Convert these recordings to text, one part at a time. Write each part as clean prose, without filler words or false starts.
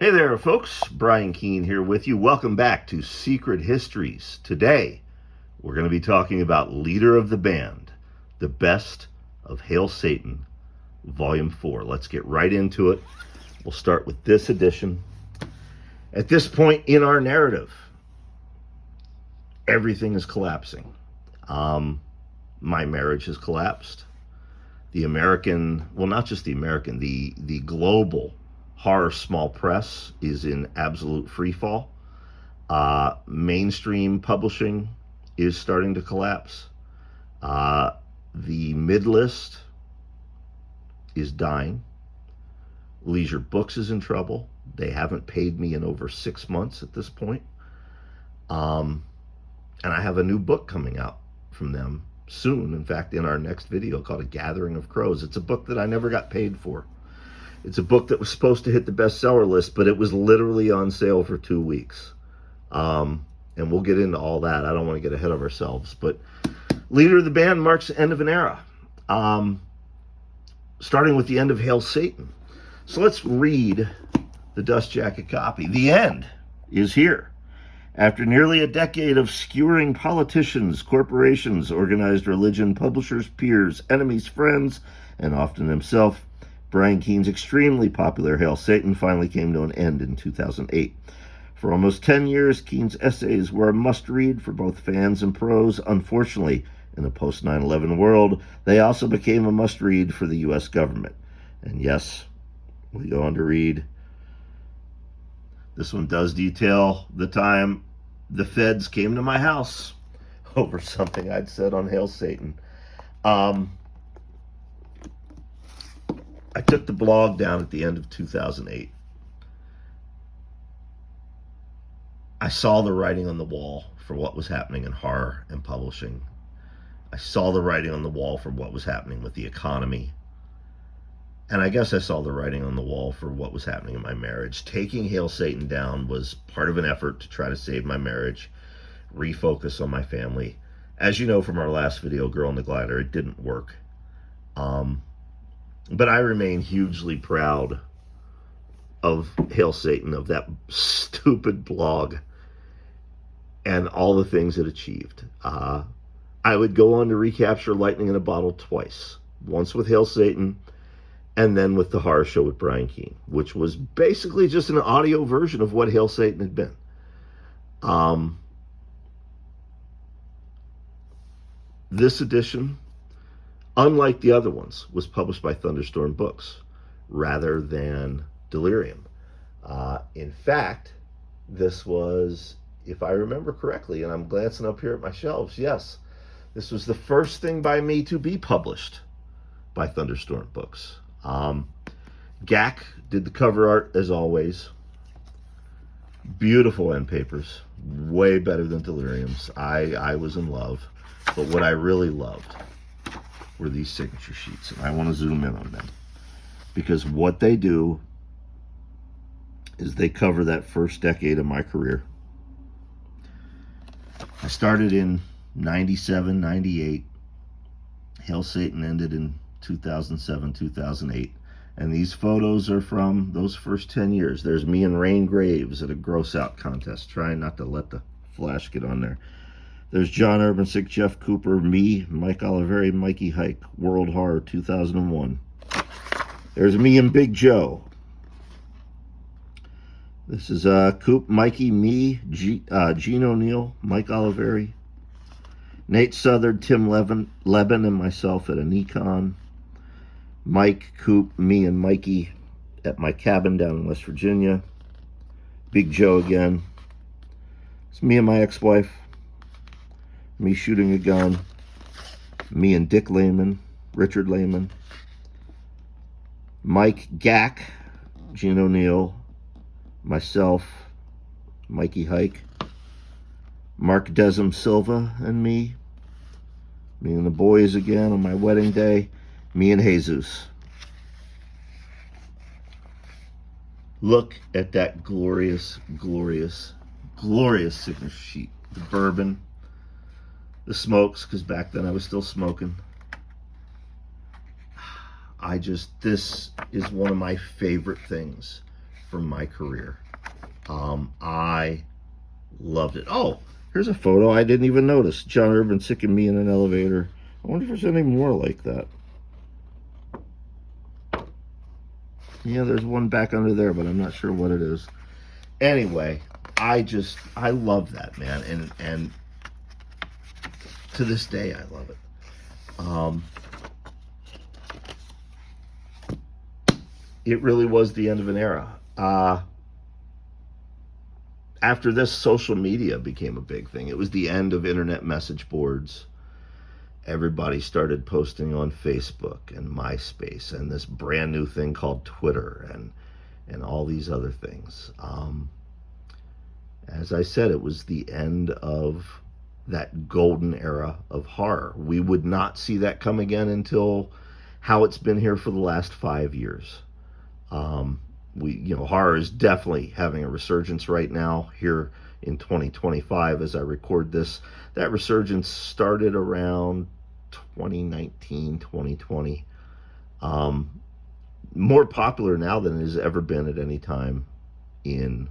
Hey there, folks. Brian Keene here with you. Welcome back to Secret Histories. Today, we're going to be talking about Leader of the Band, the Best of Hail Satan, Volume 4. Let's get right into it. We'll start with this edition. At this point in our narrative, everything is collapsing. My marriage has collapsed. The American, well, not just the American, the global horror small press is in absolute free fall. Mainstream publishing is starting to collapse. The mid list is dying. Leisure Books is in trouble. They haven't paid me in over 6 months at this point. And I have a new book coming out from them soon. In fact, in our next video, called A Gathering of Crows. It's a book that I never got paid for. It's a book that was supposed to hit the bestseller list, but it was literally on sale for 2 weeks. And we'll get into all that. I don't want to get ahead of ourselves, but Leader of the Band marks the end of an era, starting with the end of Hail Satan. So let's read the dust jacket copy. The end is here. After nearly a decade of skewering politicians, corporations, organized religion, publishers, peers, enemies, friends, and often himself, Brian Keene's extremely popular Hail Satan finally came to an end in 2008. For almost 10 years, Keene's essays were a must-read for both fans and pros. Unfortunately, in a post-9/11 world, they also became a must-read for the U.S. government. And yes, we go on to read. This one does detail the time the feds came to my house over something I'd said on Hail Satan. I took the blog down at the end of 2008. I saw the writing on the wall for what was happening in horror and publishing. I saw the writing on the wall for what was happening with the economy. And I guess I saw the writing on the wall for what was happening in my marriage. Taking Hail Satan down was part of an effort to try to save my marriage, refocus on my family. As you know from our last video, Girl in the Glider, it didn't work. But I remain hugely proud of Hail Satan, of that stupid blog, and all the things it achieved. I would go on to recapture Lightning in a Bottle twice. Once with Hail Satan, and then with the horror show with Brian Keene, which was basically just an audio version of what Hail Satan had been. This edition, unlike the other ones, was published by Thunderstorm Books rather than Delirium. In fact, this was, if I remember correctly, and I'm glancing up here at my shelves, yes, this was the first thing by me to be published by Thunderstorm Books. GAC did the cover art as always. Beautiful end papers, way better than Delirium's. I was in love, but what I really loved were these signature sheets, and I want to zoom in on them because what they do is they cover that first decade of my career. I started in 97, 98. Hail Satan ended in 2007, 2008. And these photos are from those first 10 years. There's me and Rain Graves at a gross out contest, trying not to let the flash get on there. There's John Urbansick, Jeff Cooper, me, Mike Oliveri, Mikey Hike, World Horror 2001. There's me and Big Joe. This is Coop, Mikey, me, Gene O'Neill, Mike Oliveri, Nate Southard, Tim Leben, and myself at a Nikon. Mike, Coop, me, and Mikey at my cabin down in West Virginia. Big Joe again. It's me and my ex-wife. Me shooting a gun. Me and Dick Lehman, Richard Lehman. Mike Gack, Gene O'Neill, myself, Mikey Hike. Mark Desum Silva and me. Me and the boys again on my wedding day. Me and Jesus. Look at that glorious, glorious, glorious signature sheet. The bourbon, the smokes, because back then I was still smoking. This is one of my favorite things from my career. I loved it. Oh, here's a photo I didn't even notice. John Irvin sick of me in an elevator. I wonder if there's any more like that. Yeah, there's one back under there, but I'm not sure what it is. Anyway, I love that, man. And to this day, I love it. It really was the end of an era. After this, social media became a big thing. It was the end of internet message boards. Everybody started posting on Facebook and MySpace and this brand new thing called Twitter and all these other things. As I said, it was the end of that golden era of horror. We would not see that come again until how it's been here for the last 5 years. Horror is definitely having a resurgence right now here in 2025 as I record this. That resurgence started around 2019, 2020. More popular now than it has ever been at any time in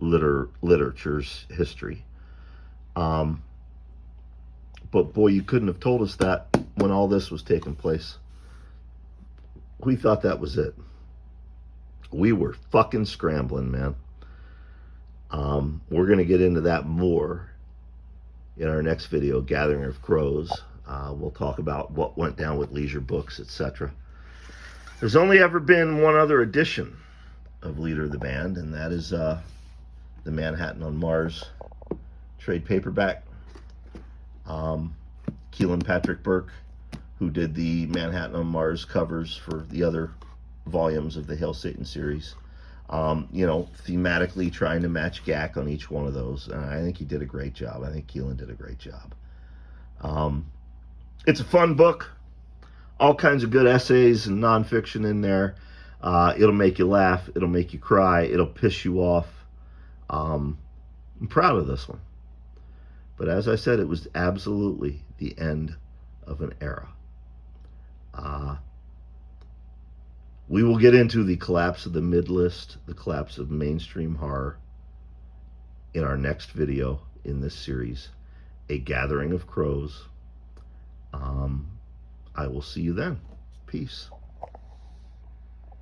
literature's history. But boy, you couldn't have told us that when all this was taking place. We thought that was it. We were fucking scrambling, man. We're going to get into that more in our next video, Gathering of Crows. We'll talk about what went down with Leisure Books, etc. There's only ever been one other edition of Leader of the Band, and that is the Manhattan on Mars trade paperback. Keelan Patrick Burke, who did the Manhattan on Mars covers for the other volumes of the Hail Satan series, thematically trying to match GAC on each one of those. And I think he did a great job. I think Keelan did a great job. It's a fun book. All kinds of good essays and nonfiction in there. It'll make you laugh. It'll make you cry. It'll piss you off. I'm proud of this one. But as I said, it was absolutely the end of an era. We will get into the collapse of the mid-list, the collapse of mainstream horror in our next video in this series, A Gathering of Crows. I will see you then. Peace.